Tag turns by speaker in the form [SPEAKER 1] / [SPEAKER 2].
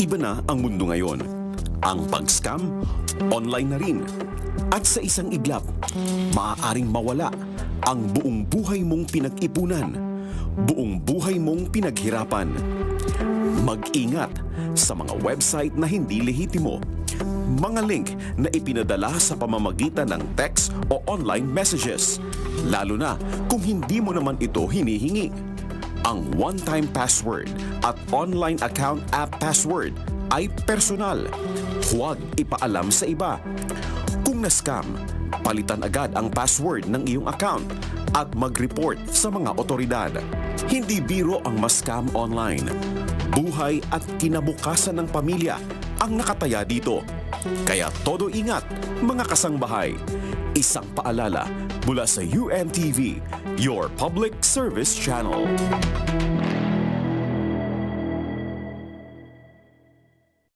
[SPEAKER 1] Iba na ang mundo ngayon. Ang pag-scam, online na rin. At sa isang iglap, maaaring mawala ang buong buhay mong pinag-ipunan, buong buhay mong pinaghirapan. Mag-ingat sa mga website na hindi lehitimo, mga link na ipinadala sa pamamagitan ng text o online messages, lalo na kung hindi mo naman ito hinihingi. Ang one-time password at online account app password ay personal. Huwag ipaalam sa iba. Kung na-scam, palitan agad ang password ng iyong account at mag-report sa mga otoridad. Hindi biro ang ma-scam online. Buhay at kinabukasan ng pamilya ang nakataya dito. Kaya todo ingat, mga kasangbahay. Isang paalala mula sa UNTV, your public service channel.